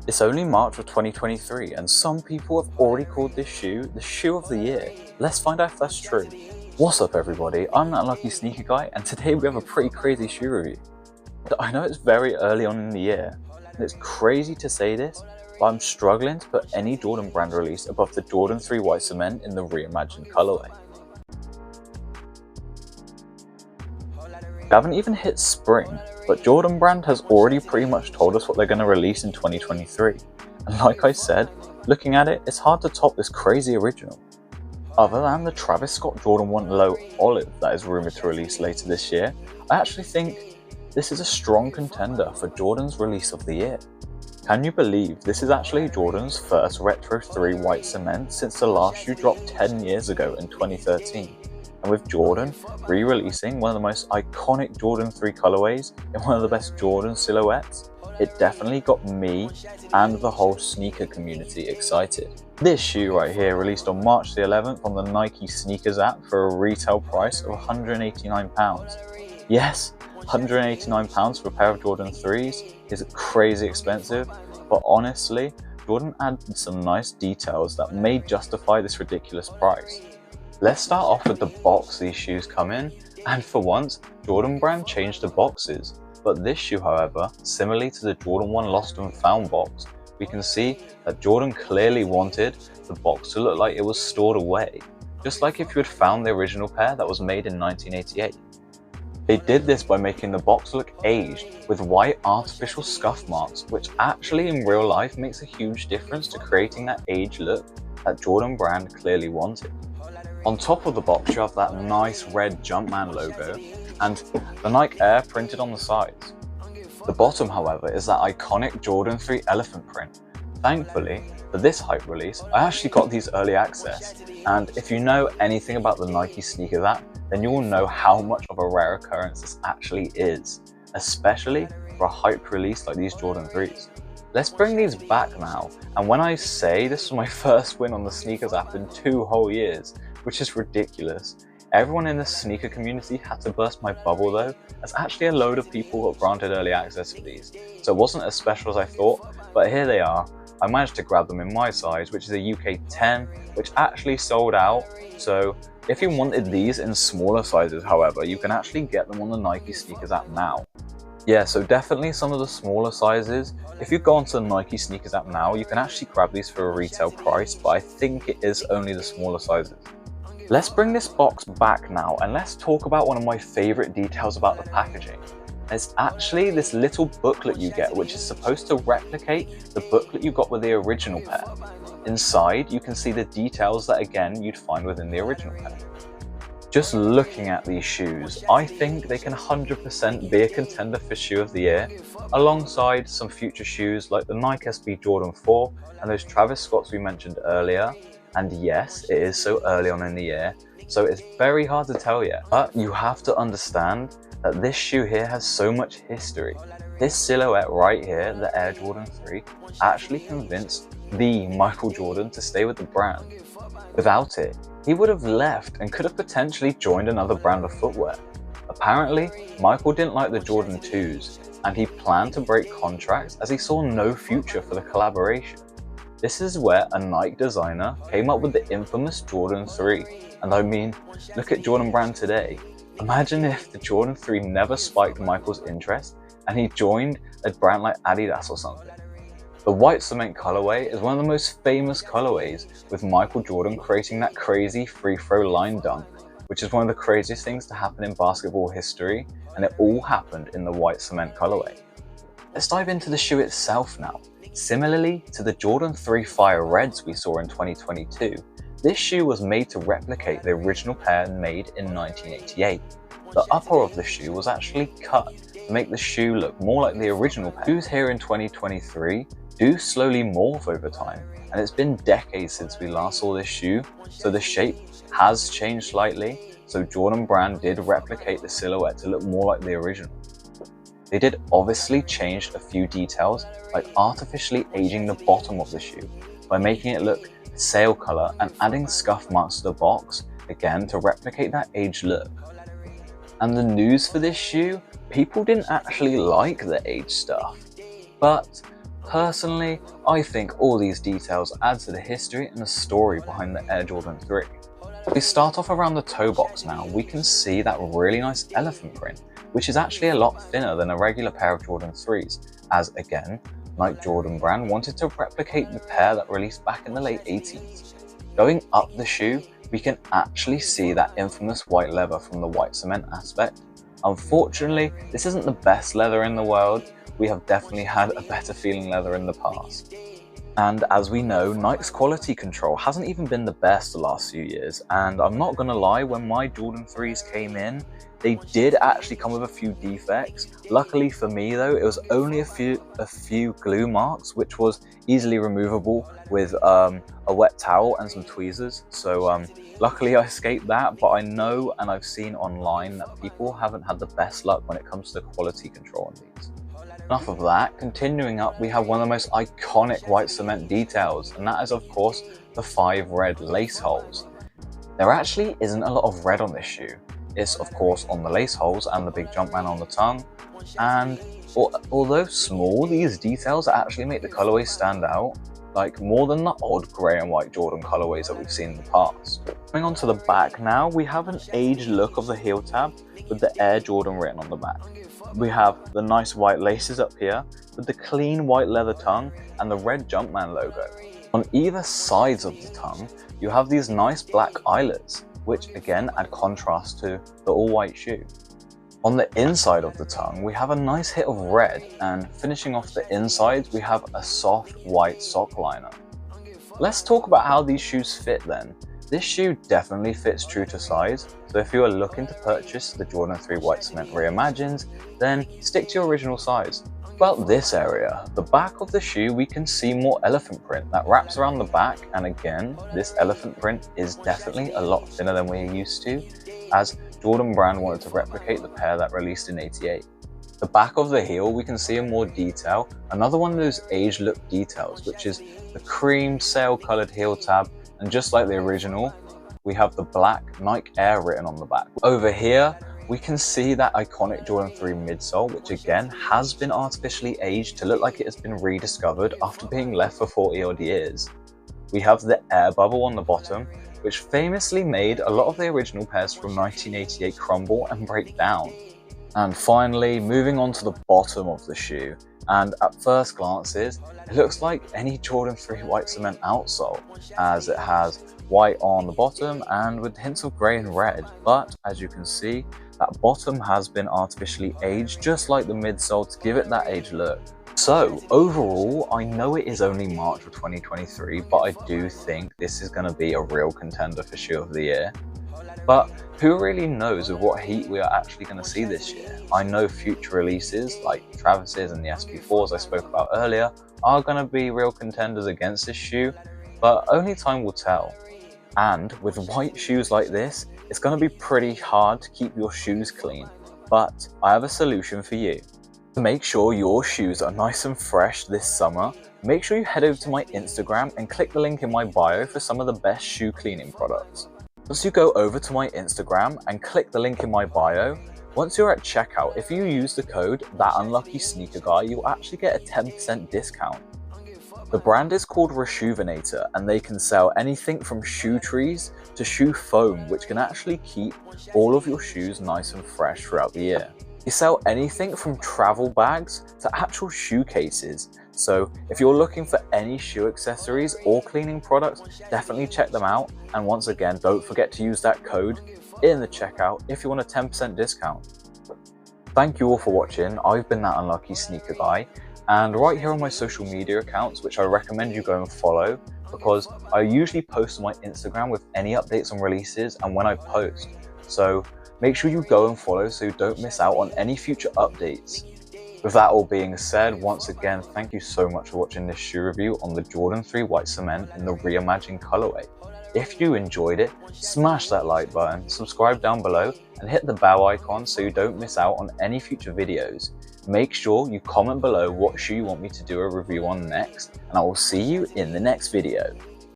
It's only March of 2023 and some people have already called this shoe the shoe of the year. Let's find out if that's true. What's up everybody, I'm that lucky sneaker guy and today we have a pretty crazy shoe review. I know it's very early on in the year and it's crazy to say this, but I'm struggling to put any Jordan brand release above the Jordan 3 White Cement in the Reimagined colorway. We haven't even hit spring, but Jordan brand has already pretty much told us what they're going to release in 2023. And like I said, looking at it, it's hard to top this crazy original. Other than the Travis Scott Jordan 1 Low Olive that is rumoured to release later this year, I actually think this is a strong contender for Jordan's release of the year. Can you believe this is actually Jordan's first Retro 3 White Cement since the last shoe dropped 10 years ago in 2013? And with Jordan re-releasing one of the most iconic Jordan 3 colorways in one of the best Jordan silhouettes, it definitely got me and the whole sneaker community excited. This shoe right here released on March the 11th on the Nike Sneakers app for a retail price of £189. Yes, £189 for a pair of Jordan 3s is crazy expensive, but honestly, Jordan added some nice details that may justify this ridiculous price. Let's start off with the box these shoes come in, and for once, Jordan brand changed the boxes. But this shoe, however, similarly to the Jordan 1 Lost and Found box, we can see that Jordan clearly wanted the box to look like it was stored away, just like if you had found the original pair that was made in 1988. They did this by making the box look aged with white artificial scuff marks, which actually in real life makes a huge difference to creating that aged look that Jordan brand clearly wanted. On top of the box you have that nice red Jumpman logo and the Nike Air printed on the sides. The bottom, however, is that iconic Jordan 3 elephant print. Thankfully, for this hype release, I actually got these early access, and if you know anything about the Nike Sneakers app, then you will know how much of a rare occurrence this actually is, especially for a hype release like these Jordan 3s. Let's bring these back now, and when I say this was my first win on the Sneakers app in 2 whole years, which is ridiculous. Everyone in the sneaker community had to burst my bubble though, as actually a load of people got granted early access for these, so it wasn't as special as I thought, but here they are. I managed to grab them in my size, which is a UK 10, which actually sold out, so if you wanted these in smaller sizes, however, you can actually get them on the Nike Sneakers app now. Yeah, so definitely some of the smaller sizes, if you go onto the Nike Sneakers app now, you can actually grab these for a retail price, but I think it is only the smaller sizes. Let's bring this box back now and let's talk about one of my favorite details about the packaging. It's actually this little booklet you get, which is supposed to replicate the booklet you got with the original pair. Inside, you can see the details that again you'd find within the original pair. Just looking at these shoes, I think they can 100% be a contender for shoe of the year, alongside some future shoes like the Nike SB Jordan 4 and those Travis Scotts we mentioned earlier. And yes, it is so early on in the year, so it's very hard to tell yet. But you have to understand that this shoe here has so much history. This silhouette right here, the Air Jordan 3, actually convinced the Michael Jordan to stay with the brand. Without it, he would have left and could have potentially joined another brand of footwear. Apparently, Michael didn't like the Jordan 2s, and he planned to break contracts as he saw no future for the collaboration. This is where a Nike designer came up with the infamous Jordan 3. And I mean, look at Jordan brand today. Imagine if the Jordan 3 never spiked Michael's interest and he joined a brand like Adidas or something. The white cement colorway is one of the most famous colorways, with Michael Jordan creating that crazy free throw line dunk, which is one of the craziest things to happen in basketball history, and it all happened in the white cement colorway. Let's dive into the shoe itself now. Similarly to the Jordan 3 Fire Reds we saw in 2022, this shoe was made to replicate the original pair made in 1988. The upper of the shoe was actually cut to make the shoe look more like the original pair. Shoes here in 2023 do slowly morph over time, and it's been decades since we last saw this shoe, so the shape has changed slightly, so Jordan brand did replicate the silhouette to look more like the original. They did obviously change a few details, like artificially aging the bottom of the shoe by making it look sail color and adding scuff marks to the box, again to replicate that aged look. And the news for this shoe, people didn't actually like the aged stuff, but Personally, I think all these details add to the history and the story behind the Air Jordan 3. If we start off around the toe box now, we can see that really nice elephant print, which is actually a lot thinner than a regular pair of Jordan 3s, as again, Nike Jordan brand wanted to replicate the pair that released back in the late 80s. Going up the shoe, we can actually see that infamous white leather from the white cement aspect. Unfortunately, this isn't the best leather in the world. We have definitely had a better feeling leather in the past. And as we know, Nike's quality control hasn't even been the best the last few years, and I'm not gonna lie, when my Jordan 3s came in, they did actually come with a few defects. Luckily for me though, it was only a few glue marks, which was easily removable with a wet towel and some tweezers. So luckily I escaped that, but I know and I've seen online that people haven't had the best luck when it comes to quality control on these. Enough of that, continuing up, we have one of the most iconic white cement details, and that is of course the 5 red lace holes. There actually isn't a lot of red on this shoe. It's of course on the lace holes and the big Jumpman on the tongue, and although small, these details actually make the colorway stand out, like more than the odd grey and white Jordan colorways that we've seen in the past. Coming on to the back now, we have an aged look of the heel tab with the Air Jordan written on the back. We have the nice white laces up here with the clean white leather tongue and the red Jumpman logo. On either sides of the tongue, you have these nice black eyelets, which again add contrast to the all-white shoe. On the inside of the tongue, we have a nice hit of red, and finishing off the insides, we have a soft white sock liner. Let's talk about how these shoes fit then. This shoe definitely fits true to size, so if you are looking to purchase the Jordan 3 White Cement Reimagined, then stick to your original size. About this area, the back of the shoe, we can see more elephant print that wraps around the back, and again, this elephant print is definitely a lot thinner than we're used to, as Jordan brand wanted to replicate the pair that released in '88. The back of the heel, we can see in more detail, another one of those aged look details, which is the cream sail colored heel tab, and just like the original, we have the black Nike Air written on the back. Over here, we can see that iconic Jordan 3 midsole, which again has been artificially aged to look like it has been rediscovered after being left for 40 odd years. We have the air bubble on the bottom, which famously made a lot of the original pairs from 1988 crumble and break down. And finally, moving on to the bottom of the shoe, and at first glances, it looks like any Jordan 3 white cement outsole, as it has white on the bottom and with hints of grey and red, but as you can see, that bottom has been artificially aged just like the midsole to give it that aged look. So overall, I know it is only March of 2023, but I do think this is going to be a real contender for Shoe of the Year. But who really knows with what heat we are actually going to see this year? I know future releases like Travis's and the SP4s I spoke about earlier are going to be real contenders against this shoe, but only time will tell. And with white shoes like this, it's going to be pretty hard to keep your shoes clean, but I have a solution for you. To make sure your shoes are nice and fresh this summer, make sure you head over to my Instagram and click the link in my bio for some of the best shoe cleaning products. Once you go over to my Instagram and click the link in my bio, once you're at checkout, if you use the code ThatUnluckySneakerGuy, you'll actually get a 10% discount. The brand is called Reshoevn8r, and they can sell anything from shoe trees to shoe foam, which can actually keep all of your shoes nice and fresh throughout the year. They sell anything from travel bags to actual shoe cases, so if you're looking for any shoe accessories or cleaning products, definitely check them out, and once again, don't forget to use that code in the checkout if you want a 10% discount. Thank you all for watching. I've been That Unlucky Sneaker Guy, and right here on my social media accounts, which I recommend you go and follow, because I usually post on my Instagram with any updates on releases and when I post. So make sure you go and follow so you don't miss out on any future updates. With that all being said, once again, thank you so much for watching this shoe review on the Jordan 3 White Cement in the Reimagined colorway. If you enjoyed it, smash that like button, subscribe down below, and hit the bell icon so you don't miss out on any future videos. Make sure you comment below what shoe you want me to do a review on next, and I will see you in the next video.